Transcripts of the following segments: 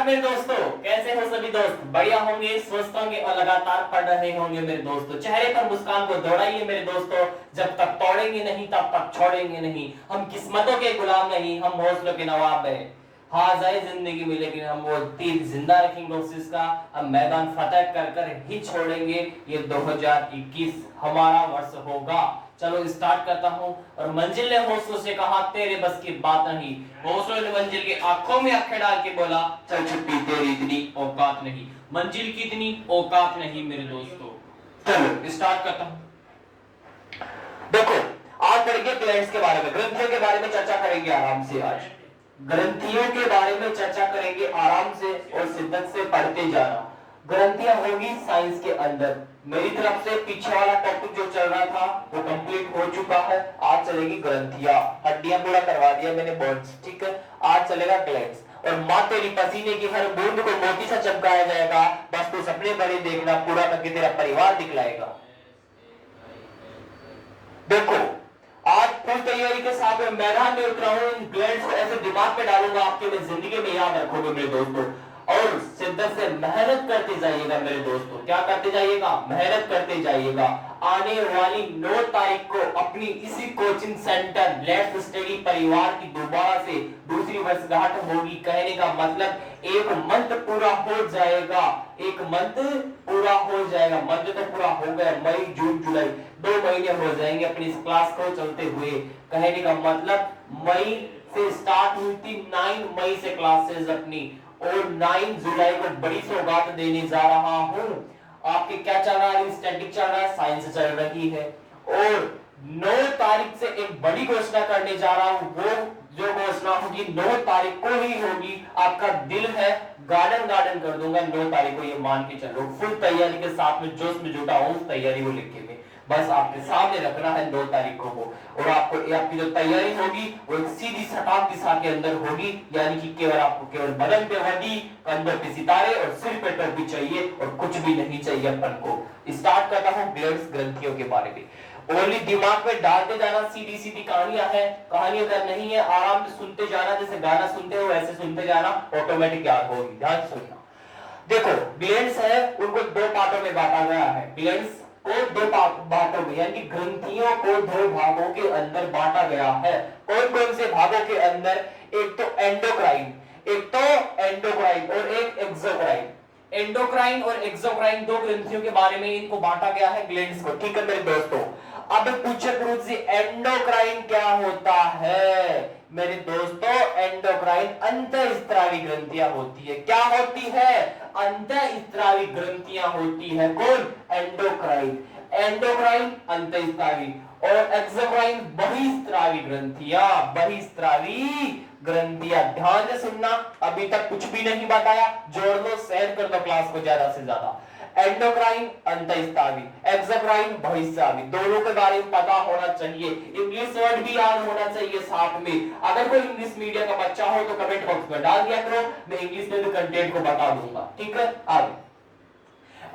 मेरे दोस्तों, कैसे हो सभी दोस्त? बढ़िया होंगे, स्वस्थ होंगे और लगातार पढ़ रहे होंगे मेरे दोस्तों। चेहरे पर मुस्कान को दौड़ाइए मेरे दोस्तों। जब तक तोड़ेंगे नहीं तब तक छोड़ेंगे नहीं। हम किस्मतों के गुलाम नहीं, हम हौसलों के नवाब हैं। हाँ जाए जिंदगी में, लेकिन हम वो तीर जिंदा रखेंगे उसका। हम मैदान फतेह कर कर ही छोड़ेंगे। ये 2021 हमारा वर्ष होगा। चलो स्टार्ट करता हूँ। और मंजिल ने हौसलों से कहा तेरे बस की बात नहीं। हौसलों ने मंजिल की आंखों में आंखें डाल के बोला चल छुट्टी तेरी इतनी औकात नहीं। मंजिल की इतनी औकात नहीं मेरे दोस्तों। चलो स्टार्ट करता हूँ। देखो, आज पढ़ेंगे प्लैनेट्स के बारे में, ग्रंथियों के बारे में चर्चा करेंगे आराम से। आज ग्रंथियों के बारे में चर्चा करेंगे आराम से और शिद्दत से पढ़ते जाना। ग्रंथियां होगी साइंस के अंदर। मेरी तरफ से पीछे वाला टॉपिक जो चल रहा था वो कंप्लीट हो चुका है। आज चलेगी ग्रंथियां, हड्डियां पूरा करवा दिया मैंने, बोन्स, ठीक है। आज चलेगा ग्लैंड्स। और मां तेरी पसीने की हर बूंद को मोती सा चमकाया जाएगा। बस तू सपने बड़े देखना, पूरा करके तेरा परिवार दिखलाएगा। देखो, आज फुल तैयारी के साथ मैं मैदान में उतरा हूं। इन ग्लैंड्स को ऐसे दिमाग पे डालूंगा आपके, में जिंदगी में याद रखोगे मेरे दोस्तों। और शिद्दत से मेहनत करते जाइएगा मेरे दोस्तों। क्या करते जाइएगा? मेहनत करते जाइएगा। आने वाली 9 तारीख को अपनी इसी कोचिंग सेंटर लेट्स स्टडी परिवार की दोबारा से दूसरी वर्षगांठ होगी। कहने का मतलब एक मंथ पूरा हो जाएगा। एक मंथ पूरा हो जाएगा। मंथ तो पूरा हो गया, मई जून जुलाई 2 महीने हो जाएंगे अपनी इस क्लास को चलते हुए। कहने का मतलब मई से स्टार्ट हुई थी, 9 मई से क्लासेस अपनी, और 9 जुलाई को बड़ी सौगात देने जा रहा हूं। आपके क्या चल रहा है? स्टैटिक चल रहा है, साइंस चल रही है। और 9 तारीख से एक बड़ी घोषणा करने जा रहा हूं। वो जो घोषणा होगी 9 तारीख को ही होगी। आपका दिल है गार्डन गार्डन कर दूंगा 9 तारीख को, ये मान के चलो। फुल तैयारी के साथ में जोश में जुटा हूं उस तैयारी को लेके। बस आपके सामने रखना है 9 तारीख को वो। और आपको आपकी जो तैयारी होगी वो एक सीधी सटाक दिशा के अंदर होगी। यानी कि केवल आपको केवल बदन पे वर्दी, कंधों पे सितारे और सिर पे टोपी चाहिए और कुछ भी नहीं चाहिए अपन को। स्टार्ट करता हूँ ग्लैंड्स, ग्रंथियों के बारे में। ओनली दिमाग में डालते जाना। सीधी सीधी कहानियां हैं, कहानियां अगर नहीं है आराम से सुनते जाना। जैसे गाना सुनते हो वैसे सुनते जाना, ऑटोमेटिक याद होगी। ध्यान सुनना। देखो, ग्लैंड्स है उनको 2 पार्टों में बांटा गया है। ग्लैंड्स को 2 भागों में, यानी ग्रंथियों को 2 भागों के अंदर बांटा गया है। कौन कौन से भागों के अंदर? एक तो एंडोक्राइन, और एक एक्सोक्राइन। एंडोक्राइन और एक्सोक्राइन 2 ग्रंथियों के बारे में इनको बांटा गया है ग्लैंड्स को, ठीक है मेरे दोस्तों। अब पूछे गुरु जी एंडोक्राइन क्या होता है? मेरे दोस्तों, एंडोक्राइन अंतःस्त्रावी ग्रंथियां होती है। क्या होती है? अंतःस्त्रावी ग्रंथियां होती है। कौन? एंडोक्राइन। एंडोक्राइन अंतःस्त्रावी और एक्सोक्राइन बहिस्त्रावी ग्रंथियां। बहिस्त्रावी ग्रंथियां, ध्यान से सुनना। अभी तक कुछ भी नहीं बताया, जोड़ दो, शेयर कर दो क्लास को ज्यादा से ज्यादा। एंडोक्राइन अंतःस्त्रावी, एक्सोक्राइन बहिस्रावी, दोनों के बारे में पता होना चाहिए। इंग्लिश वर्ड भी याद होना चाहिए साथ में। अगर कोई इंग्लिश मीडियम का बच्चा हो तो कमेंट बॉक्स में डाल दिया करो, मैं इंग्लिश में भी कंटेंट को बता दूंगा, ठीक है। आगे,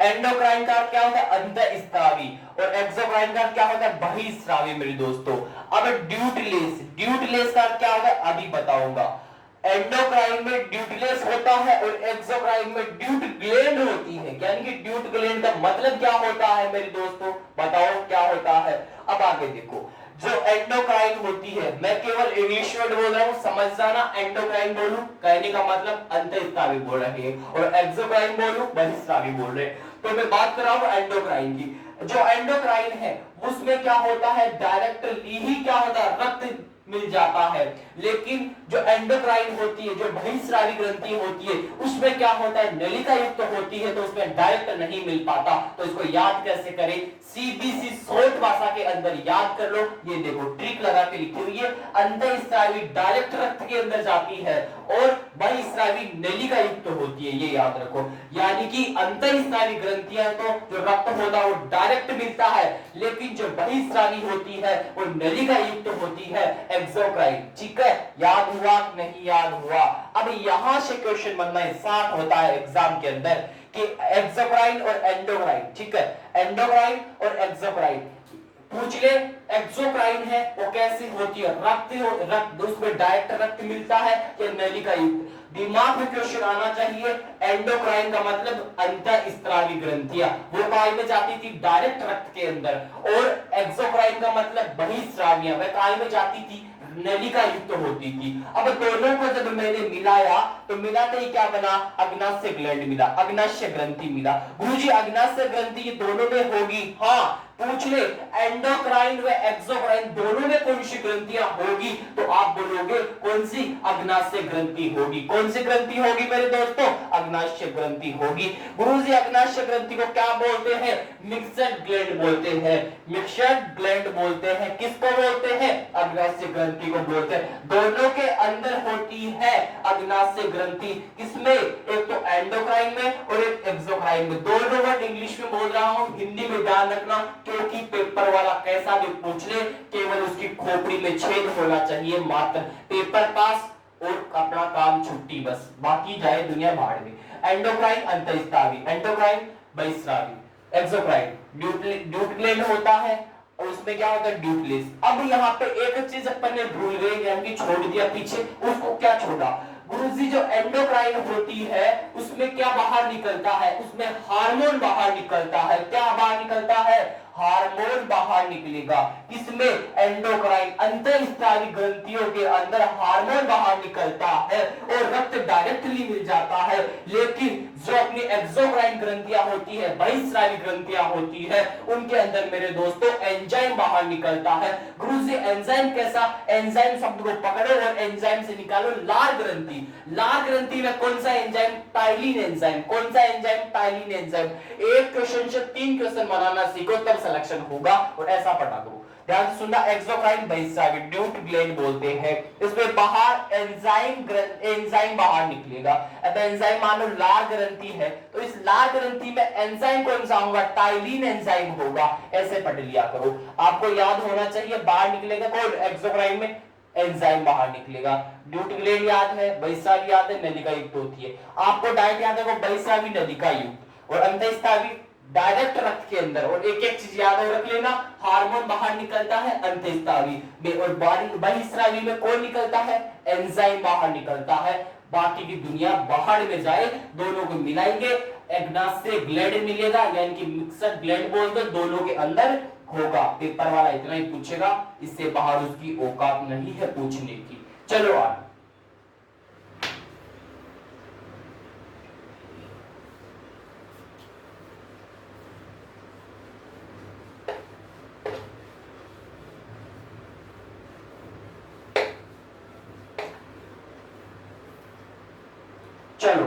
एंडोक्राइन का क्या होता है? अंतःस्त्रावी। और एक्सोक्राइन का क्या होता है? बहिस्रावी मेरे दोस्तों। अब ड्यूटिलेस का क्या होता है अभी बताऊंगा। एंडोक्राइन में ड्यूटिलेस होता है और एक्सोक्राइन में ड्यूट ग्लैंड होती है। यानी कि ड्यूट ग्लैंड का मतलब क्या होता है मेरे दोस्तों? बताओ क्या होता है। अब आगे देखो, जो एंडोक्राइन होती है, मैं केवल इंग्लिश वर्ड बोल रहा हूं, समझ जाना। एंडोक्राइन बोलूं, कहने का मतलब अंतःस्त्रावी बोल रहे हैं, और एक्सोक्राइन बोलूं, बहिस्रावी बोल रहे हैं। तो मैं बात कर रहा हूं एंडोक्राइन की। जो एंडोक्राइन है उसमें क्या होता है? डायरेक्टली ही क्या होता है? रक्त मिल जाता है। लेकिन जो एंडोक्राइन होती है, जो बहिस्रावी ग्रंथि होती है, उसमें क्या होता है? नलिका युक्त होती है, तो उसमें डायरेक्ट नहीं मिल पाता। तो इसको याद कैसे करें? सीधी सी शॉर्ट भाषा के अंदर याद कर लो। ये देखो ट्रिक लगा के लिखी हुई है। अंतःस्त्रावी डायरेक्ट रक्त के अंदर जाती है और बहिस्रावी नलिका युक्त होती है, ये याद रखो। यानी कि अंतःस्त्रावी ग्रंथियां तो जो रक्त होता है वो डायरेक्ट मिलता है, लेकिन जो बहिस्रावी होती है वो नलिका युक्त होती है, एक्सोक्राइन, ठीक है। याद हुआ? नहीं याद हुआ? अब यहां से क्वेश्चन बनना स्टार्ट होता है एग्जाम के अंदर कि एक्सोक्राइन और एंडोक्राइन, ठीक है, एंडोक्राइन और एक्सोक्राइन पूछ ले एक्सोक्राइन है वो कैसी होती है, रक्त उसमें डायरेक्ट रक्त मिलता है या नलिका युक्त। दिमाग में क्वेश्चन आना चाहिए, एंडोक्राइन का मतलब अंतःस्रावी ग्रंथियां, वो काय में जाती थी डायरेक्ट रक्त के अंदर, और एक्सोक्राइन का मतलब बहिस्रावियां, वह काय में जाती थी नलिका युक्त होती थी। अब दोनों को जब मैंने मिलाया तो मिलाते ही क्या बना, अग्नाशय ग्लैंड मिला, अग्नाशय ग्रंथि मिला। गुरुजी अग्नाशय ग्रंथि ये दोनों में होगी, हाँ पूछ ले एंडोक्राइन व एक्सोक्राइन दोनों में कौन सी ग्रंथियां होगी, तो आप बोलोगे कौन सी, अग्नाशय ग्रंथि होगी। कौन सी ग्रंथि होगी मेरे दोस्तों, अग्नाशय ग्रंथि होगी। गुरुजी अग्नाशय ग्रंथि को क्या बोलते हैं, मिक्सड ग्लैंड बोलते हैं, मिक्सड ग्लैंड बोलते हैं। किसको बोलते हैं, अग्नाशय ग्रंथि को बोलते हैं। दोनों के अंदर होती है अग्नाशय ग्रंथि, किसमें, एक तो एंडोक्राइन में और एक एक्सोक्राइन में। दोनों वर्ड इंग्लिश में बोल रहा हूं, हिंदी में ध्यान रखना, क्योंकि पेपर वाला कैसा भी पूछ ले केवल उसकी खोपड़ी में छेद होना चाहिए मात्र, पेपर पास और अपना काम छुट्टी बस, बाकी जाए दुनिया भाड़ में। एंडोक्राइन अंतःस्रावी, एंडोक्राइन बहिस्रावी, एक्सोक्राइन ड्यूट ग्लैंड होता है और उसमें क्या होता है, ड्यूटलेस। अब यहाँ पे एक चीज अपन ने भूल गए, यानी छोड़ दिया पीछे, उसको क्या छोड़ा गुरुजी, जो एंडोक्राइन होती है उसमें क्या बाहर निकलता है, उसमें हार्मोन बाहर निकलता है। क्या बाहर निकलता है, हार्मोन बाहर निकलेगा। किसमें, एंडोक्राइन अंतःस्रावी ग्रंथियों के अंदर हार्मोन बाहर निकलता है और रक्त डायरेक्टली मिल जाता है। लेकिन जो अपनी एक्सोक्राइन ग्रंथियां होती है, बहिस्रावी ग्रंथियां होती है, उनके अंदर मेरे दोस्तों एंजाइम बाहर निकलता है। गुरुजी एंजाइम कैसा, एंजाइम शब्द को पकड़ो और एंजाइम से निकालो लार ग्रंथि। लार ग्रंथि में कौन सा एंजाइम, टाइलिन एंजाइम। कौन सा एंजाइम, टाइलिन एंजाइम। एक क्वेश्चन से 3 क्वेश्चन बनाना सीखो तब सिलेक्शन होगा, और ऐसा पढ़ा करो। ध्यान से सुनना, एक्सोक्राइन बहिस्रावी ड्यूट ग्लैंड बोलते हैं, इसमें बाहर एंजाइम बाहर निकलेगा। अब एंजाइम मानो लार ग्रंथि है तो इस लार ग्रंथि में एंजाइम कौन सा होगा, टाइलिन एंजाइम होगा। ऐसे पढ़ लिया करो, आपको याद होना चाहिए। बाहर निकलेगा कौन, एक्सोक्राइन में एंजाइम बाहर निकलेगा। ड्यूट ग्लैंड याद है, बहिस्रावी याद है, नलिका युक्त होती है। आपको डायरेक्ट याद है, बहिस्रावी नलिका युक्त और अंतःस्रावी डायरेक्ट रक्त के अंदर। और एक एक चीज याद रख लेना, हार्मोन बाहर निकलता है अंतःस्रावी में, और बहिस्रावी में कौन निकलता है, एंजाइम बाहर निकलता है। बाकी की दुनिया बाहर में जाए, दोनों को मिलाएंगे अग्नाशय ग्लैंड मिलेगा, यानी कि मिक्सड ग्लैंड बोल दो, दोनों के अंदर होगा। पेपर वाला इतना ही पूछेगा, इससे बाहर उसकी औकात नहीं है पूछने की। चलो आगे, चलो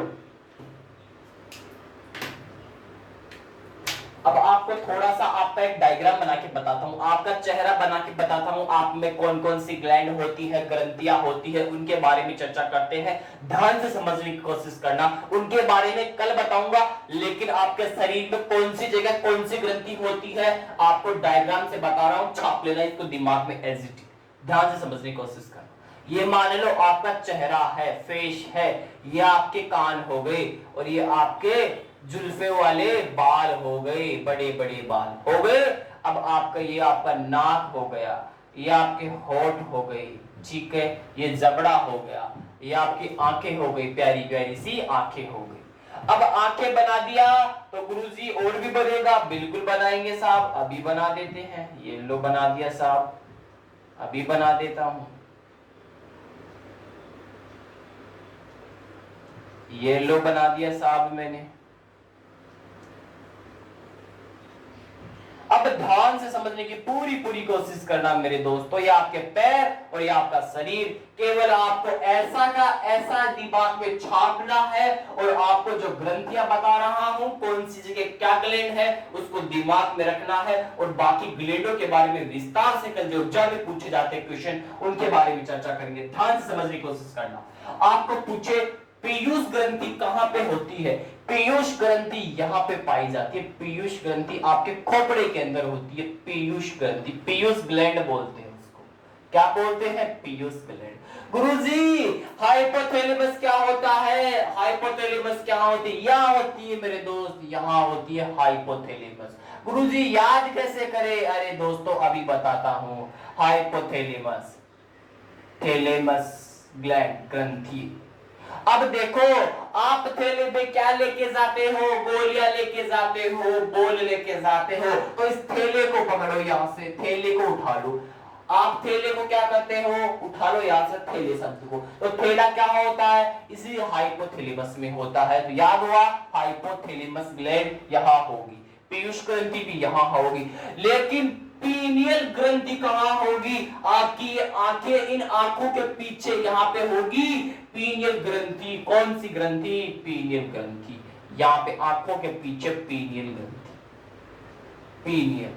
अब आपको थोड़ा सा आपका एक डायग्राम बना के बताता हूं, आपका चेहरा बना के बताता हूं, आप में कौन कौन सी ग्लैंड होती है, ग्रंथियां होती है, उनके बारे में चर्चा करते हैं। ध्यान से समझने की कोशिश करना, उनके बारे में कल बताऊंगा, लेकिन आपके शरीर में कौन सी जगह कौन सी ग्रंथि होती है आपको डायग्राम से बता रहा हूं, छाप लेना इसको दिमाग में एज इट। ध्यान से समझने की कोशिश करना। ये मान लो आपका चेहरा है, फेस है, ये आपके कान हो गए, और ये आपके जुल्फे वाले बाल हो गए, बड़े बड़े बाल हो गए। अब आपका ये आपका नाक हो गया, ये आपके होठ हो गई, ठीक है, ये जबड़ा हो गया, ये आपकी आंखें हो गई, प्यारी प्यारी सी आंखें हो गई। अब आंखें बना दिया तो गुरुजी और भी बनेगा, बिल्कुल बनाएंगे साहब, अभी बना देते हैं। ये लो बना दिया साहब, अभी बना देता हूं। ये लो बना दिया साहब मैंने। अब ध्यान से समझने की पूरी कोशिश करना मेरे दोस्तों, ये आपके पैर और ये आपका शरीर, केवल आपको ऐसा का ऐसा दिमाग में छापना है, और आपको जो ग्रंथियां बता रहा हूं कौन सी जगह क्या ग्लैंड है उसको दिमाग में रखना है, और बाकी ग्लैंडों के बारे में विस्तार से कल जो एग्जाम में पूछे जाते क्वेश्चन उनके बारे में चर्चा करेंगे। ध्यान से समझने की कोशिश करना। आपको पूछे पीयूष ग्रंथि कहां पे होती है, पीयूष ग्रंथि यहां पे पाई जाती है। पीयूष ग्रंथि आपके खोपड़े के अंदर होती है, पीयूष ग्रंथि, पीयूष ग्लैंड बोलते हैं उसको। क्या बोलते हैं? पीयूष ग्लैंड। गुरुजी हाइपोथैलेमस क्या होता है? हाइपोथैलेमस क्या होती है? यहाँ होती है मेरे दोस्त, यहाँ होती है हाइपोथैलेमस। गुरुजी याद कैसे करें? अरे दोस्तों अभी बताता हूं। हाइपोथैलेमस, थैलेमस ग्लैंड, ग्रंथि। अब देखो, आप थैले में क्या लेके जाते हो? गोलियां लेके जाते हो, बोल लेके जाते हो। तो इस थैले को पकड़ो, यहां से थैले को उठा लो। आप थैले को क्या करते हो? उठा लो यहां से थैले शब्द को। तो थैला क्या होता है? इसी हाइपोथैलेमस में होता है। तो याद हुआ, हाइपोथैलेमस ग्लैंड यहां होगी, पीयूष ग्रंथि भी यहां होगी, लेकिन पीनियल ग्रंथि कहां होगी? आपकी आंखें, इन आंखों के पीछे यहां पे होगी पीनियल ग्रंथि। कौन सी ग्रंथि? पीनियल ग्रंथि। यहां पे आंखों के पीछे पीनियल ग्रंथि, पीनियल,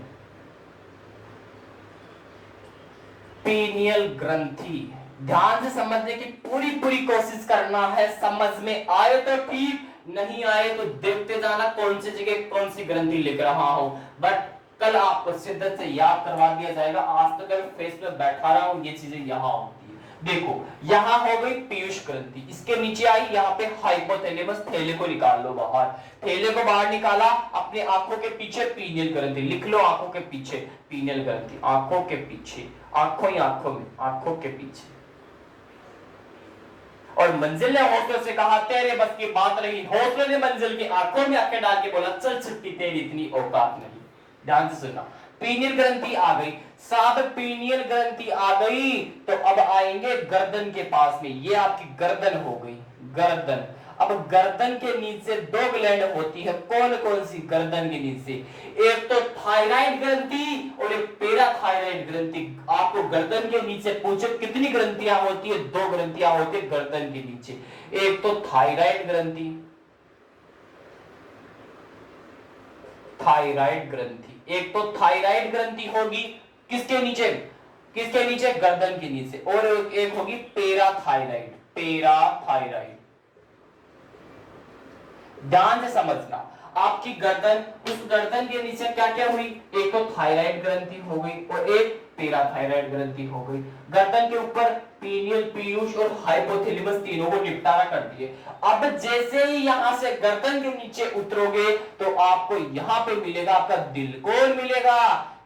पीनियल ग्रंथि। ध्यान से समझने की पूरी पूरी कोशिश करना है। समझ में आए तो ठीक, नहीं आए तो देखते जाना कौन सी जगह कौन सी ग्रंथि लिख रहा हूं। बट कल आपको शिद्दत से याद करवा दिया जाएगा। आज तक मैं फेस पे बैठा रहा हूं, ये चीजें यहां होती है। देखो, यहां हो गई पीयूष ग्रंथि, इसके नीचे आई यहां पे हाइपोथैलेमस। थैले को निकाल लो बाहर, थैले को बाहर निकाला, अपने आंखों के पीछे पीनियल ग्रंथि लिख लो। आंखों के पीछे पीनियल ग्रंथि, आंखों के पीछे, आंखों ही आंखों में, आंखों के पीछे। और मंजिल ने हौसले से कहा तेरे बस की बात नहीं। हौसले ने मंजिल की आंखों में आंखें डाल के बोला चल छुट्टी, तेरी इतनी औकात नहीं। ध्यान से सुनना, पीनियल ग्रंथि आ गई साहब, पीनियल ग्रंथि आ गई तो अब आएंगे गर्दन के पास में। ये आपकी गर्दन हो गई, गर्दन। अब गर्दन के नीचे दो ग्लैंड होती है। कौन कौन सी? गर्दन के नीचे एक तो थायराइड ग्रंथि और एक पैराथायराइड ग्रंथि। आपको गर्दन के नीचे पूछे कितनी ग्रंथियां होती है? दो ग्रंथियां होती है गर्दन के नीचे। एक तो थायराइड ग्रंथि, थायराइड ग्रंथि, एक तो थायराइड ग्रंथि होगी किसके नीचे? किसके नीचे? गर्दन के नीचे। और एक होगी पैराथायराइड, पैराथायराइड। ध्यान से समझना, आपकी गर्दन, उस गर्दन के नीचे क्या क्या हुई? एक तो थायराइड ग्रंथि हो गई और एक पैराथायराइड ग्रंथि हो गई। गर्दन के ऊपर पीनियल, पीयूष और हाइपोथैलेमस तीनों को निपटारा कर दिए। अब जैसे ही यहां से गर्दन के नीचे उतरोगे तो आपको यहां पे मिलेगा आपका दिल। कौन मिलेगा?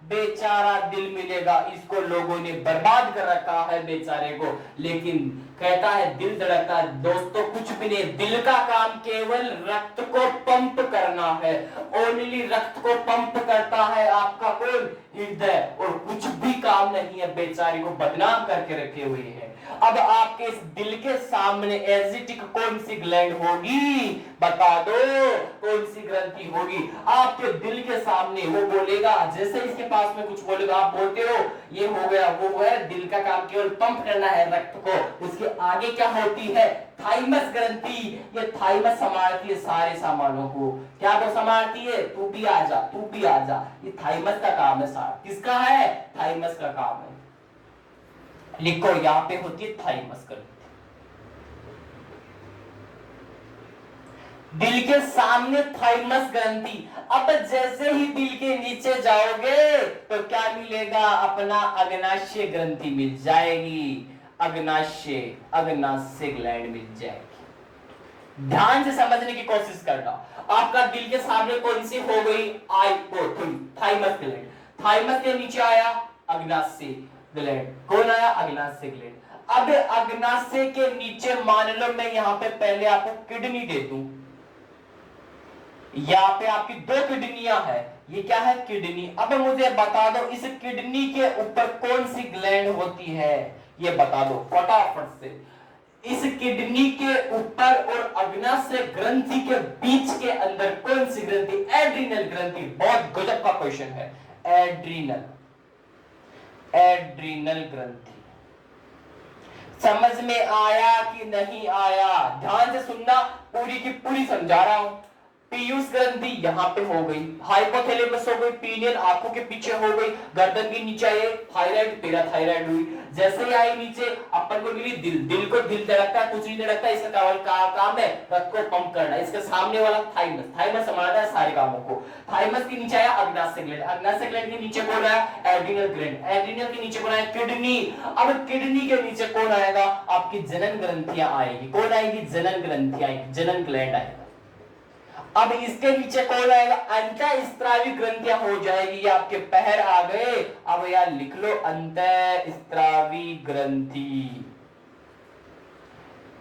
बेचारा दिल मिलेगा। इसको लोगों ने बर्बाद कर रखा है बेचारे को, लेकिन कहता है दिल धड़कता है। दोस्तों कुछ भी नहीं, दिल का काम केवल रक्त को पंप करना है। ओनली रक्त को पंप करता है आपका कौन? हृदय। और कुछ भी काम नहीं है, बेचारे को बदनाम करके रखे हुए हैं। अब आपके इस दिल के सामने एजिटिक कौन सी ग्लैंड होगी? बता दो कौन सी ग्रंथि होगी? आपके दिल के सामने वो बोलेगा, जैसे इसके पास में कुछ बोलेगा आप बोलते हो ये हो गया वो है। दिल का काम केवल पंप करना है रक्त को। उसके आगे क्या होती है? थाइमस ग्रंथि। ये थाइमस संभालती है सारे सामानों को। क्या वो संभालती है? तू भी आ जा, तू भी आ जा। ये थाइमस का काम है सारा। किसका है? थाइमस का काम है। लिखो, यहां पे होती है थाइमस ग्रंथि। दिल के सामने थाइमस ग्रंथि। अब जैसे ही दिल के नीचे जाओगे तो क्या मिलेगा? अपना अग्नाशय ग्रंथि मिल जाएगी। अग्नाशय, अग्नाशय ग्लैंड मिल जाएगी। ध्यान से समझने की कोशिश करना। आपका दिल के सामने कौन सी हो गई? Thymus gland. थाइमस के नीचे आया अग्नाशय ग्लैंड। कौन आया? अग्नाशय ग्लैंड। अब अग्नाशय के नीचे मान लो मैं यहां पे पहले आपको किडनी दे दूं। यहाँ पे आपकी दो किडनियां है। ये क्या है? किडनी। अब मुझे बता दो इस किडनी के ऊपर कौन सी ग्लैंड होती है? ये बता दो फटाफट से। इस किडनी के ऊपर और अग्नाशय ग्रंथि के बीच के अंदर कौन सी ग्रंथि? एड्रीनल ग्रंथि। बहुत गजब का क्वेश्चन है। एड्रीनल, एड्रीनल ग्रंथि। समझ में आया कि नहीं आया? ध्यान से सुनना, पूरी की पूरी समझा रहा हूं। पीयूष ग्रंथि यहाँ पे हो गई, हाइपोथैलेमस हो गई, पीनियल आंखों के पीछे हो गई, गर्दन के नीचे आए थायराइड, पैराथायराइड हुई। जैसे ही आई नीचे अपन को मिली दिल, दिल को दिल धड़कता है, कुछ नहीं धड़कता, इसका काम है रक्त को पंप करना। इसके सामने वाला थाइमस, थाइमस संभालता है सारे कामों को। थाइमस के नीचे आया अग्नाशय ग्लैंड, अग्नाशय ग्लैंड के नीचे कौन आया एड्रिनल ग्लैंड, एड्रिनल के नीचे कौन आया किडनी। अब किडनी के नीचे कौन आएगा आपकी जनन ग्रंथियां आएगी, कौन आएगी जनन ग्रंथियां आएगी, जनन ग्लैंड आएगा। अब इसके नीचे कौन आएगा अंतःस्त्रावी ग्रंथियां हो जाएगी, ये आपके पैर आ गए। अब यार लिख लो अंतःस्त्रावी ग्रंथि,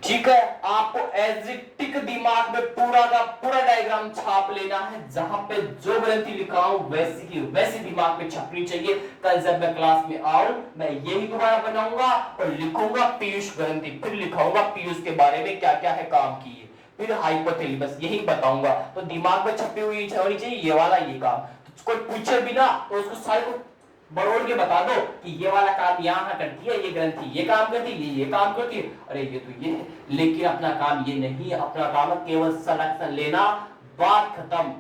ठीक है। आपको एजिटिक दिमाग में पूरा का पूरा डायग्राम छाप लेना है, जहां पे जो ग्रंथि लिखा हूं वैसी की वैसी दिमाग में छपनी चाहिए। कल जब मैं क्लास में आऊं मैं यही दोबारा बनाऊंगा और लिखूंगा पीयूष ग्रंथि, फिर लिखाऊंगा पीयूष के बारे में क्या क्या है काम किए, फिर हाइपोथैलेमस यही बताऊंगा। तो दिमाग में छपी हुई होनी चाहिए ये वाला ये काम। तो कोई पूछे बिना तो उसको सारे को बरोड़ के बता दो कि ये वाला काम यहाँ करती है, ये ग्रंथि ये काम करती है, ये काम करती है, अरे ये तो ये है। लेकिन अपना काम ये नहीं है, अपना काम है केवल सलेक्शन लेना, बात खत्म,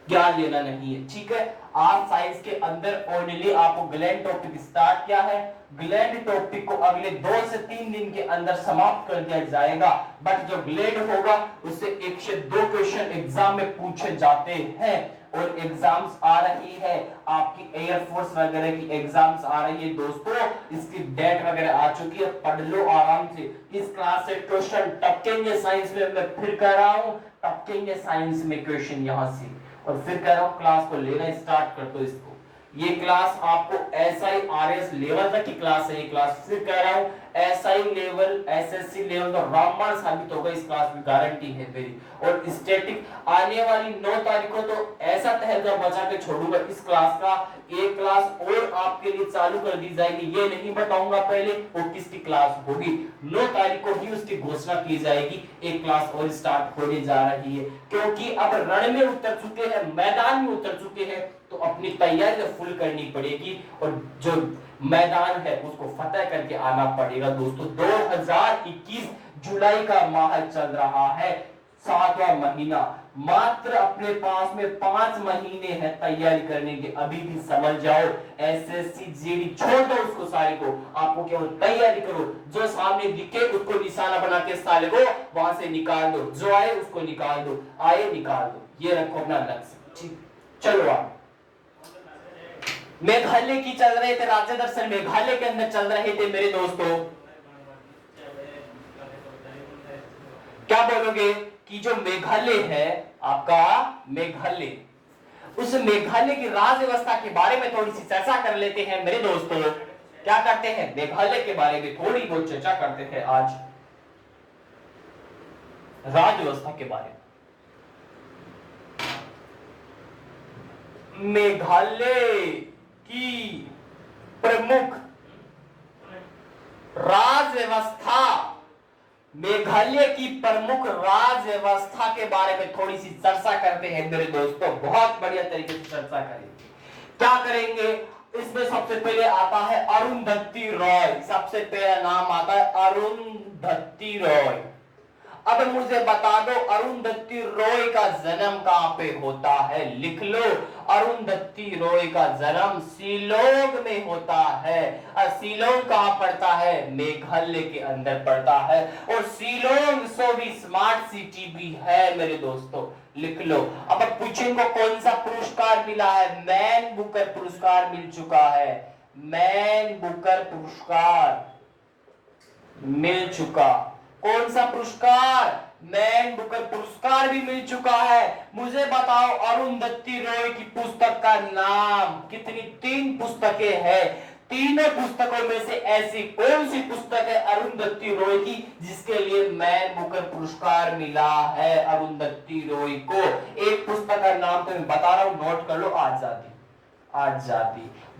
ज्ञान लेना नहीं है, ठीक है। आज साइंस के अंदर ओनली आपको ग्लैंड टॉपिक स्टार्ट किया है, ग्लैंड टॉपिक को अगले 2 से 3 दिन के अंदर समाप्त कर दिया जाएगा। बट जो ग्लैंड होगा उससे 1 से 2 क्वेश्चन एग्जाम में पूछे जाते हैं, और एग्जाम्स आ रही है आपकी एयरफोर्स वगैरह की एग्जाम्स आ रही है दोस्तों, इसकी डेट वगैरह आ चुकी है, पढ़ लो आराम से। इस क्लास से क्वेश्चन टपकेंगे साइंस में, मैं फिर कह रहा हूं टपकेंगे साइंस में क्वेश्चन यहां से। और फिर कह रहा हूं क्लास को लेना स्टार्ट कर दो इसको, ये क्लास आपको एसआई आरएस लेवल तक की क्लास है ये क्लास। फिर कह रहा हूं एसआई लेवल एसएससी लेवल तो रामबाण साबित होगा इस क्लास में, गारंटी है मेरी। और स्टैटिक आने वाली 9 तारीख को तो ऐसा तहलका बचा के छोड़ूंगा इस क्लास का, एक क्लास और आपके लिए चालू कर दी जाएगी। ये नहीं बताऊंगा पहले वो किसकी क्लास होगी, 9 तारीख को ही उसकी घोषणा की जाएगी, एक क्लास और स्टार्ट होने जा रही है। क्योंकि अब रण में उतर चुके हैं, मैदान में उतर चुके हैं, तो अपनी तैयारी फुल करनी पड़ेगी और जो मैदान है उसको फतेह करके आना पड़ेगा दोस्तों। 2021 जुलाई का माह चल रहा है, 7वां महीना, मात्र अपने पास में 5 महीने हैं तैयारी करने के, अभी भी समझ जाओ। एसएससी जीडी छोड़ दो उसको सारे को, आपको केवल तैयारी करो, जो सामने दिखे उसको निशाना बना के साले को वहां से निकाल दो, जो आए उसको निकाल दो, आए निकाल दो, ये रखो अपना लक्ष्य, ठीक। चलो आप मेघालय की चल रहे थे, राज्य दर्शन मेघालय के अंदर चल रहे थे मेरे दोस्तों। क्या बोलोगे कि जो मेघालय है आपका मेघालय, उस मेघालय की राज्य व्यवस्था के बारे में थोड़ी सी चर्चा कर लेते हैं मेरे दोस्तों। क्या करते हैं मेघालय के बारे में थोड़ी बहुत चर्चा करते हैं आज, राज्य व्यवस्था के बारे में। मेघालय की प्रमुख राज्य व्यवस्था, मेघालय की प्रमुख राज्य व्यवस्था के बारे में थोड़ी सी चर्चा करते हैं मेरे दोस्तों, बहुत बढ़िया तरीके से चर्चा करेंगे। क्या करेंगे, इसमें सबसे पहले आता है अरुंधति रॉय, सबसे पहला नाम आता है अरुंधति रॉय। अब मुझे बता दो अरुंधति रॉय का जन्म कहां पे होता है, लिख लो। अरुंधति रॉय का जन्म शिलोंग में होता है, और शिलोंग कहां पड़ता है, मेघालय के अंदर पड़ता है, और शिलोंग सो भी स्मार्ट सिटी भी है मेरे दोस्तों, लिख लो। अब पूछेंगे कौन सा पुरस्कार मिला है, मैन बुकर पुरस्कार मिल चुका है, मैन बुकर पुरस्कार मिल चुका। कौन सा पुरस्कार, मैन बुकर पुरस्कार भी मिल चुका है। मुझे बताओ अरुंधति रॉय की पुस्तक का नाम, कितनी 3 पुस्तकें हैं, तीनों पुस्तकों में से ऐसी कौन सी पुस्तक है अरुंधति रॉय की जिसके लिए मैन बुकर पुरस्कार मिला है अरुंधति रॉय को। एक पुस्तक का नाम तो मैं बता रहा हूं, नोट कर लो, आजादी।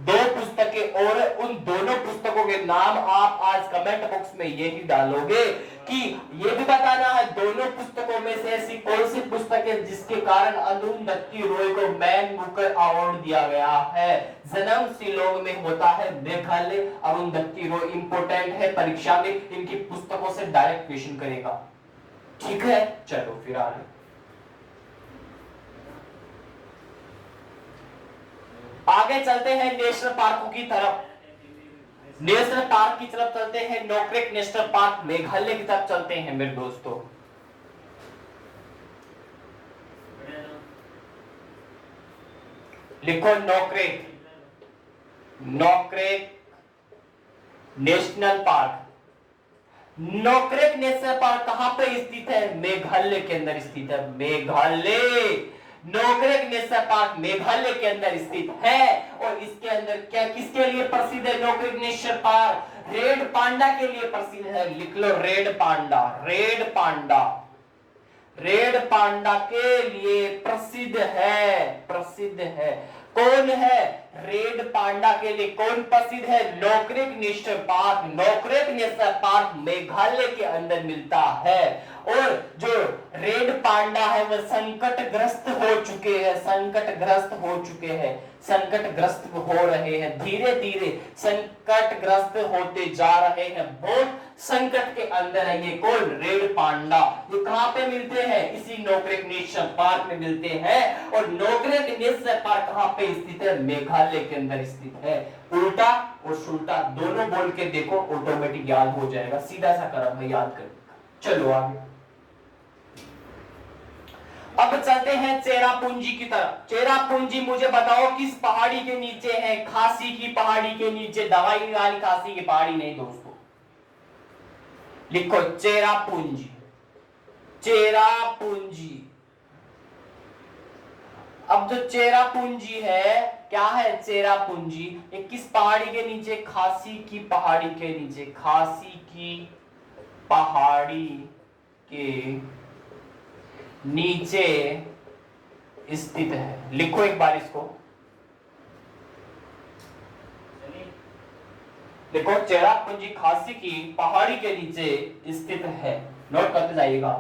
2 पुस्तकें और, उन दोनों पुस्तकों के नाम आप आज कमेंट बॉक्स में यही डालोगे कि ये भी बताना है दोनों पुस्तकों में से ऐसी कौन सी पुस्तक है जिसके कारण अरुंधति रॉय को मैन बुकर अवार्ड दिया गया है। जन्म शिलोंग में होता है, मेघालय। अरुंधति रॉय इंपोर्टेंट है, परीक्षा में इनकी पुस्तकों से डायरेक्ट क्वेश्चन करेगा, ठीक है। चलो फिर आगे आगे चलते हैं नेशनल पार्कों की तरफ। नेशनल पार्क की तरफ चलते हैं। नोक्रेक नेशनल पार्क मेघालय की तरफ चलते हैं मेरे दोस्तों। लिखो Nokrek, Nokrek national park. Nokrek national park कहां पे स्थित है? मेघालय के अंदर स्थित है। मेघालय, नोक्रेक नेशनल पार्क मेघालय के अंदर स्थित है। और इसके अंदर क्या, किसके लिए प्रसिद्ध है Nokrek national park? Red panda के लिए प्रसिद्ध है। लिख लो red panda, red panda, red panda के लिए प्रसिद्ध है, प्रसिद्ध है। कौन है? रेड पांडा के लिए कौन प्रसिद्ध है? Nokrek national park. Nokrek national park Meghalaya के अंदर मिलता है। और जो रेड पांडा है वह संकटग्रस्त हो चुके हैं, संकटग्रस्त हो चुके हैं, संकटग्रस्त हो रहे हैं, धीरे धीरे संकटग्रस्त होते जा रहे हैं। बहुत संकट के अंदर है ये। कौन? Red panda. ये कहां पे मिलते हैं? इसी नोक्रेक नेशनल पार्क में मिलते हैं। और नोक्रेक नेशनल पार्क कहां पे स्थित है? मेघालय के अंदर स्थित है। उल्टा और सुल्टा दोनों बोल के देखो, ऑटोमेटिक याद हो जाएगा। सीधा सा क्रम है, याद कर। चलो आगे। अब चलते हैं चेरापूंजी की तरफ। चेरापूंजी मुझे बताओ किस पहाड़ी के नीचे है? खासी की पहाड़ी के नीचे। दवाई वाली खासी की पहाड़ी नहीं दोस्तों। लिखो चेरापूंजी, चेरापूंजी। अब जो चेरापूंजी है, क्या है चेरापूंजी? ये किस पहाड़ी के नीचे? खासी की पहाड़ी के नीचे। खासी की पहाड़ी के नीचे स्थित है। लिखो एक बार इसको, देखो चेरापूंजी खासी की पहाड़ी के नीचे स्थित है। नोट करते जाइएगा।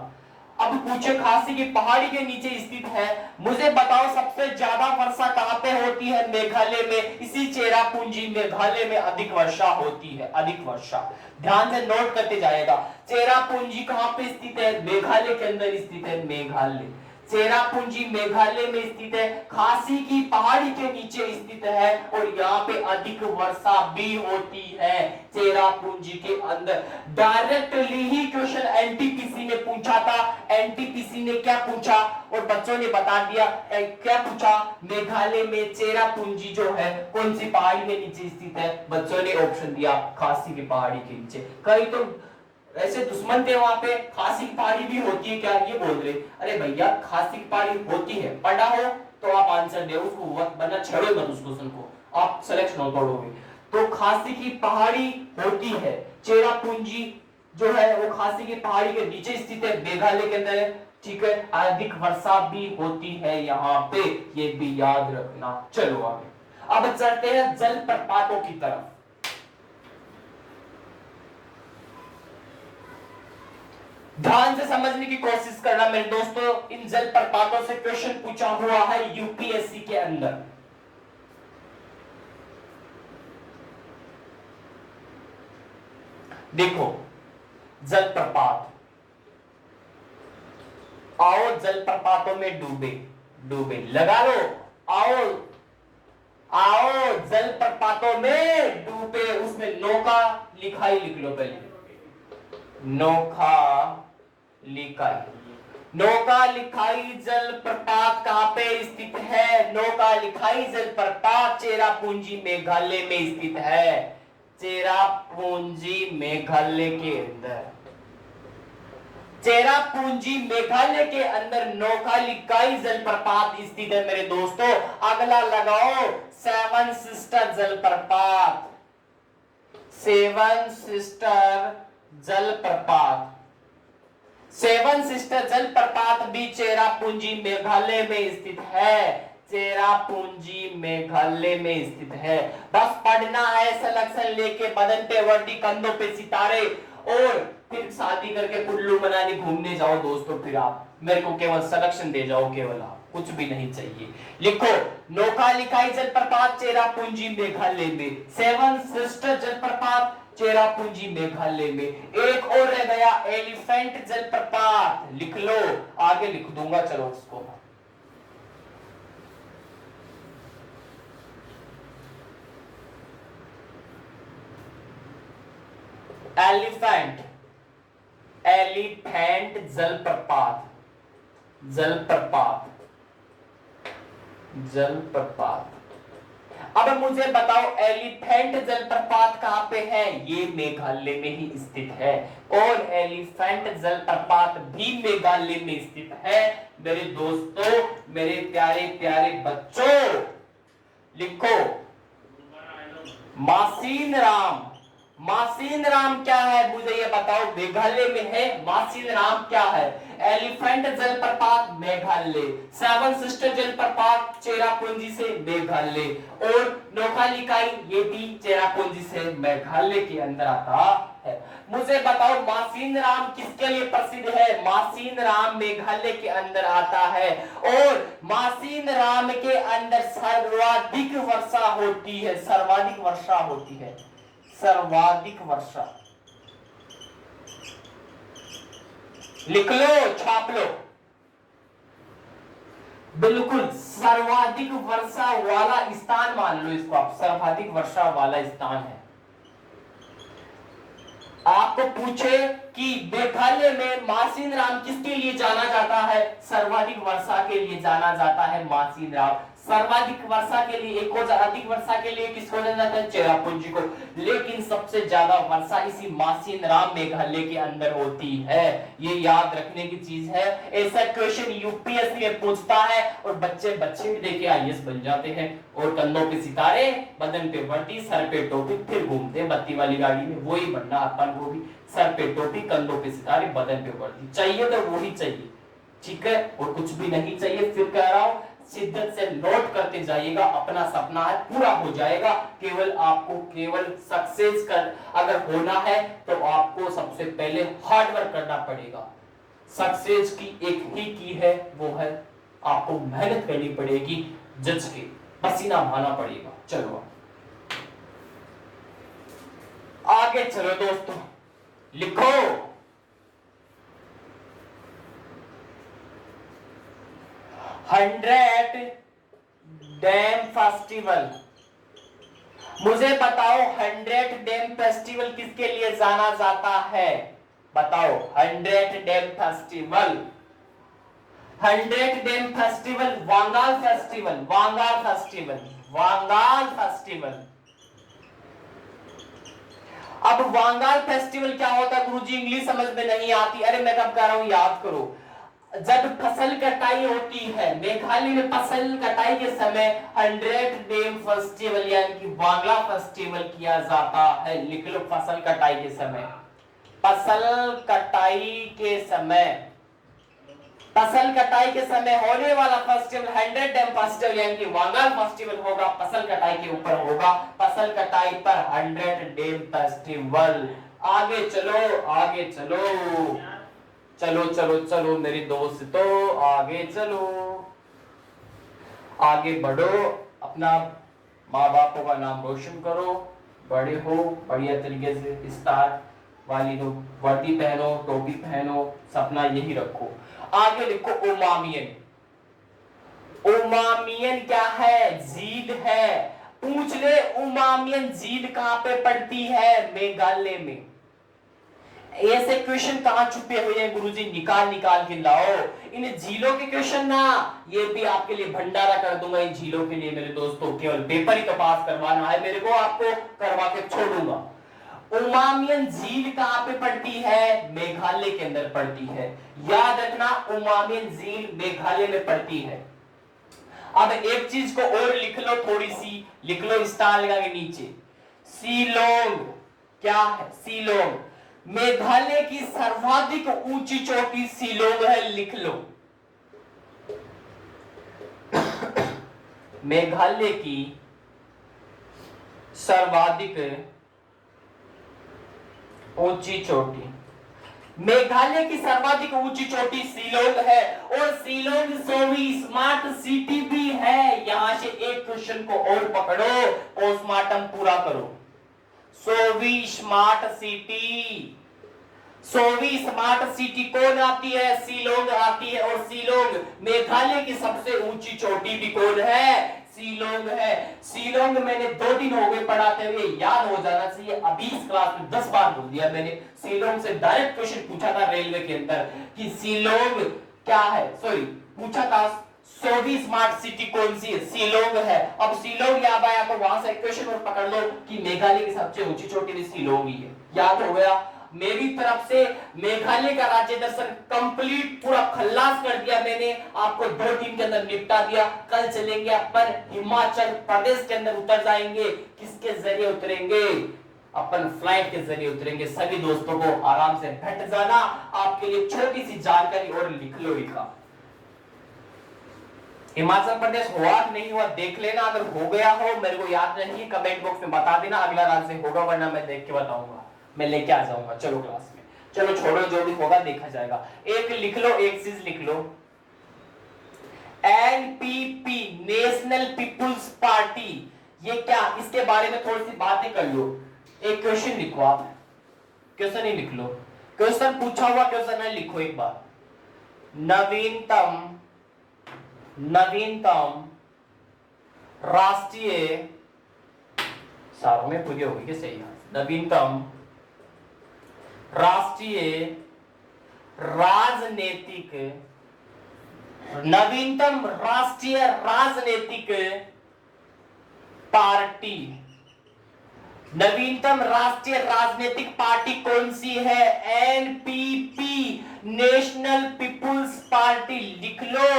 अब पूछे खासी की पहाड़ी के नीचे स्थित है, मुझे बताओ सबसे ज्यादा वर्षा कहां पे होती है? मेघालय में। इसी चेरापूंजी मेघालय में अधिक वर्षा होती है, अधिक वर्षा। ध्यान से नोट करते जाएगा। चेरापूंजी कहां पे स्थित है? मेघालय के अंदर स्थित है। मेघालय, चेरापूंजी मेघालय में स्थित है, खासी की पहाड़ी के नीचे स्थित है। और यहाँ पे अधिक वर्षा भी होती है चेरापूंजी के अंदर। डायरेक्टली ही क्वेश्चन एनटीपीसी ने पूछा था। एनटीपीसी ने क्या पूछा और बच्चों ने बता दिया। क्या पूछा? मेघालय में चेरापूंजी जो है कौन सी पहाड़ी के नीचे स्थित है? बच्चों ने ऑप्शन दिया खासी की पहाड़ी के नीचे। कई तो ऐसे दुश्मन थे वहां पे, खासी की पहाड़ी भी होती है क्या ये बोल रहे। अरे भैया खासी की पहाड़ी होती है, पढ़ा हो तो आप आंसर दे उसको, वरना छेड़ो मत उस क्वेश्चन को, आप सिलेक्शन हो पढ़ोगे। तो खासी की पहाड़ी होती है। चेरापूंजी जो है वो खासी की पहाड़ी के नीचे स्थित है, मेघालय के अंदर है। ठीक है, अधिक वर्षा भी होती है यहाँ पे, ये भी याद रखना। चलो आगे। अब चलते हैं जलप्रपातों की तरफ। ध्यान से समझने की कोशिश करना मेरे दोस्तों। इन जलप्रपातों से क्वेश्चन पूछा हुआ है यूपीएससी के अंदर। देखो जलप्रपात, आओ जलप्रपातों में डूबे, डूबे लगा लो। आओ आओ जलप्रपातों में डूबे। उसमें नौका लिखाई लिख लो पहले, नौका लिखाई। नौका लिखाई जलप्रपात कहां पे स्थित है? नौका लिखाई जलप्रपात चेरापूंजी मेघालय में स्थित है। चेरापूंजी मेघालय के अंदर, चेरापूंजी मेघालय के अंदर नौका लिखाई जलप्रपात स्थित है मेरे दोस्तों। अगला लगाओ सेवन सिस्टर जलप्रपात, सेवन सिस्टर जलप्रपात। सेवन सिस्टर जलप्रपात भी चेरापूंजी मेघालय में स्थित है। चेरापूंजी मेघालय में स्थित है। बस पढ़ना है, सिलेक्शन लेके बदन पे वर्दी, कंधों पे सितारे, और फिर शादी करके कुल्लू मनाली घूमने जाओ दोस्तों। फिर आप मेरे को केवल सिलेक्शन दे जाओ, केवल आप, कुछ भी नहीं चाहिए। लिखो नौका लिखाई जलप्रपात चेरापूंजी मेघालय में, सेवन सिस्टर जलप्रपात चेरापूंजी मेघालय में। एक और रह गया एलिफेंट जलप्रपात, लिख लो, आगे लिख दूंगा, चलो उसको। एलिफेंट, एलिफेंट जलप्रपात, जलप्रपात, जलप्रपात। अब मुझे बताओ एलिफेंट जलप्रपात कहां पे है? ये मेघालय में ही स्थित है। और एलिफेंट जलप्रपात भी मेघालय में स्थित है। मेरे दोस्तों, मेरे प्यारे प्यारे बच्चों, लिखो मासीन राम। मासीन राम क्या है मुझे ये बताओ? मेघालय में है। मासीन राम क्या है? एलिफेंट जलप्रपात मेघालय, सेवन सिस्टर जलप्रपात चेरापूंजी से मेघालय, और नोखालिकाई ये भी चेरापूंजी से मेघालय के अंदर आता है। मुझे बताओ मासीन राम किसके लिए प्रसिद्ध है? मासीन राम मेघालय के अंदर आता है, और मासीन राम के अंदर सर्वाधिक वर्षा होती है, सर्वाधिक वर्षा होती है, सर्वाधिक वर्षा। लिख लो, छाप लो, बिल्कुल सर्वाधिक वर्षा वाला स्थान मान लो इसको आप, सर्वाधिक वर्षा वाला स्थान है। आपको पूछे कि मेघालय में मासीन राम किसके लिए जाना जाता है? सर्वाधिक वर्षा के लिए जाना जाता है मासीन राम। सर्वाधिक वर्षा के लिए, एक और अधिक वर्षा के लिए किसको जाना जाता है? चेरापूंजी को। लेकिन सबसे ज्यादा वर्षा इसी मासीन राम मेघालय के अंदर होती है। ये याद रखने की चीज है। ऐसा क्वेश्चन यूपीएससी में पूछता है और बच्चे बच्चे भी देखे आईएएस बन जाते हैं। और कंधों पे सितारे, बदन पे वर्दी, सर पे टोपी, फिर घूमते बत्ती वाली गाड़ी में। वही बनना अपन को भी, सर पे टोपी, कंधों पे सितारे, बदन पे वर्दी। चाहिए तो वही चाहिए, ठीक है, और कुछ भी नहीं चाहिए। फिर कह रहा हूं शिद्दत से नोट करते जाइएगा, अपना सपना है पूरा हो जाएगा। केवल आपको केवल सक्सेस कर अगर होना है तो आपको सबसे पहले हार्ड वर्क करना पड़ेगा। सक्सेस की एक ही की है, वो है आपको मेहनत करनी पड़ेगी, जज के पसीना बहाना पड़ेगा। चलो आगे चलो दोस्तों, लिखो 100 डैम फेस्टिवल। मुझे बताओ 100 डैम फेस्टिवल किसके लिए जाना जाता है? बताओ 100 drums festival. 100 drums festival Wangala festival, Wangala festival, Wangala festival. अब वांगाल फेस्टिवल क्या होता है गुरुजी? इंग्लिश समझ में नहीं आती। अरे मैं कब कह रहा हूं, याद करो। जब फसल कटाई होती है मेघालय में, फसल कटाई के समय 100 डैम फेस्टिवल यानी कि वांगला फेस्टिवल किया जाता है। लिख लो, फसल कटाई के समय, फसल कटाई के समय, फसल कटाई के समय होने वाला फेस्टिवल 100 डैम फेस्टिवल यानी कि वांगल फेस्टिवल होगा। फसल कटाई के ऊपर होगा, फसल कटाई पर 100 डैम फेस्टिवल। आगे चलो, आगे चलो, चलो चलो चलो मेरे दोस्तों, आगे चलो, आगे बढ़ो, अपना माँ बापों का नाम रोशन करो, बड़े हो, बढ़िया तरीके से स्टार वाली हो, वर्दी पहनो, टोपी पहनो, सपना यही रखो। आगे लिखो ओमामियन। ओमामियन क्या है? झील है। पूछ ले ओमामियन झील कहां पे पड़ती है? मेघालय में। ऐसे क्वेश्चन कहां छुपे हुए हैं गुरुजी? निकाल निकाल के लाओ इन झीलों के क्वेश्चन ना। ये भी आपके लिए भंडारा कर दूंगा इन झीलों के लिए मेरे दोस्तों। केवल पेपर ही तो पास करवाना है मेरे को, आपको करवा के छोड़ूंगा। ओमामियन झील कहां पे पड़ती है? मेघालय के अंदर पड़ती है। याद रखना, ओमामियन झील मेघालय में पड़ती है। अब एक चीज को और लिख लो, थोड़ी सी लिख लो, स्टार लगा के नीचे। शिलोंग क्या है? शिलोंग मेघालय की सर्वाधिक ऊंची चोटी शिलोंग है। लिख लो, मेघालय की सर्वाधिक ऊंची चोटी, मेघालय की सर्वाधिक ऊंची चोटी शिलोंग है। और शिलोंग 100वीं स्मार्ट सिटी भी है। यहां से एक क्वेश्चन को और पकड़ो, पोस्टमार्टम पूरा करो। 100वीं स्मार्ट सिटी, 100वीं स्मार्ट सिटी कौन आती है? शिलोंग आती है। और शिलोंग मेघालय की सबसे ऊंची चोटी भी कौन है? शिलोंग है। शिलोंग मैंने 2 दिन हो गए पढ़ाते हुए, याद हो जाना चाहिए। अभी इस क्लास में 10 बार बोल दिया मैंने। शिलोंग से डायरेक्ट क्वेश्चन पूछा था रेलवे के अंदर कि शिलोंग क्या है, सॉरी पूछा था 100वीं स्मार्ट सिटी कौन सी है, शिलोंग है। अब शिलोंग याद आया तो वहां से क्वेश्चन और पकड़ लो कि मेघालय की सबसे ऊंची चोटी भी शिलोंग ही है। याद हो गया। मेरी तरफ से मेघालय का राज्य दर्शन कंप्लीट पूरा खल्लास कर दिया मैंने, आपको 2 दिन के अंदर निपटा दिया। कल चलेंगे अपन हिमाचल प्रदेश के अंदर, उतर जाएंगे। किसके जरिए उतरेंगे? अपन फ्लाइट के जरिए उतरेंगे। सभी दोस्तों को आराम से बैठ जाना। आपके लिए छोटी सी जानकारी और लिख लो लिखा। हिमाचल प्रदेश हुआ नहीं हुआ देख लेना, अगर हो गया हो मेरे को याद नहीं है कमेंट बॉक्स में बता देना, अगला राज्य होगा, वरना मैं देख के बताऊंगा, मैं लेके आ जाऊंगा। चलो क्लास में, चलो छोड़ो जो भी होगा देखा जाएगा। एक लिख लो, एक चीज लिख लो, एनपीपी नेशनल पीपुल्स पार्टी, ये क्या, इसके बारे में थोड़ी सी बातें कर लो। एक क्वेश्चन लिखो, आप क्वेश्चन ही लिख लो, क्वेश्चन पूछा हुआ क्वेश्चन है, लिखो एक बार। नवीनतम राष्ट्रीय, सारों में पूरी होगी कि सही है, नवीनतम राष्ट्रीय राजनीतिक पार्टी, नवीनतम राष्ट्रीय राजनीतिक पार्टी कौन सी है? NPP, national people's party. लिख लो,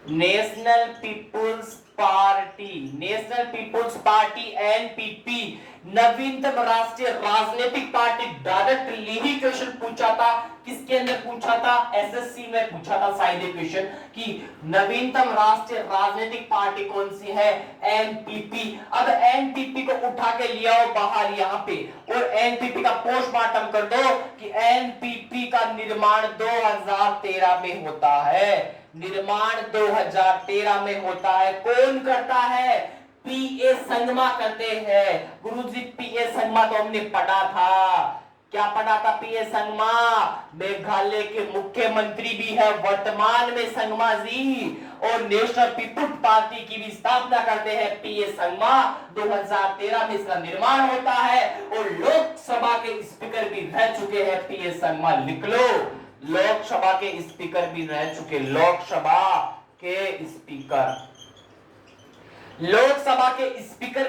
नेशनल पीपुल्स पार्टी एनपीपी, नवीनतम राष्ट्रीय राजनीतिक पार्टी। डायरेक्टली ही क्वेश्चन पूछा था, किसके अंदर पूछा था? एसएससी में पूछा था शायद ये क्वेश्चन कि नवीनतम राष्ट्रीय राजनीतिक पार्टी कौन सी है? एनपीपी। अब एनपीपी को उठा के ले आओ बाहर यहाँ पे और एनपीपी का पोस्टमार्टम कर दो कि एनपीपी का निर्माण 2013 में होता है। निर्माण 2013 में होता है। कौन करता है? पीए संगमा करते हैं। गुरुजी पीए संगमा तो हमने पढ़ा था, क्या पढ़ा था? पीए संगमा मेघालय के मुख्यमंत्री भी है वर्तमान में संगमा जी, और नेशनल पीपुल्स पार्टी की भी स्थापना करते हैं पीए संगमा। 2013 में इसका निर्माण होता है और लोकसभा के स्पीकर भी रह चुके हैं पीए संगमा। लिख लो, लोकसभा के स्पीकर भी रह चुके, लोकसभा के स्पीकर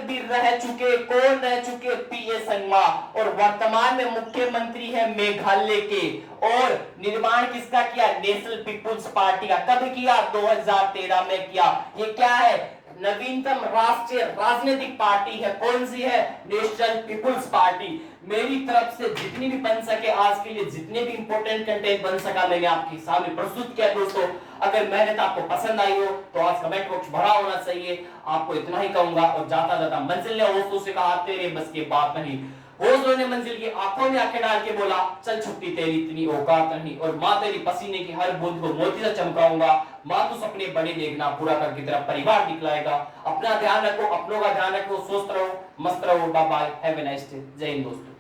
भी रह चुके। कौन रह चुके? पीए संगमा। और वर्तमान में मुख्यमंत्री है मेघालय के। और निर्माण किसका किया? नेशनल पीपुल्स पार्टी का। कब किया? 2013 में किया। ये क्या है? नवीनतम राष्ट्रीय राजनीतिक पार्टी है। कौन सी है? National people's party. मेरी तरफ से जितनी भी बन सके आज के लिए, जितने भी इंपॉर्टेंट कंटेंट बन सका मैंने आपके सामने प्रस्तुत किया दोस्तों। अगर मेहनत आपको पसंद आई हो तो आज कमेंट बॉक्स भरा होना चाहिए। आपको इतना ही कहूंगा और जाता जाता मंजिल ने होशों से कहा तेरे बस की बात नहीं। होशों ने मंजिल की आंखों में आंखें डाल के बोला चल छुट्टी तेरी इतनी औकात नहीं। और माँ तेरी पसीने की हर बूंद को मोती से चमकाऊंगा। माँ तू सपने बड़े देखना, पूरा करके तेरा परिवार दिखलाएगा। अपना ध्यान रखो, अपनों का ध्यान रखो, स्वस्थ रहो, मस्त रहो। Bye bye, have a nice day. जय हिंद दोस्तों।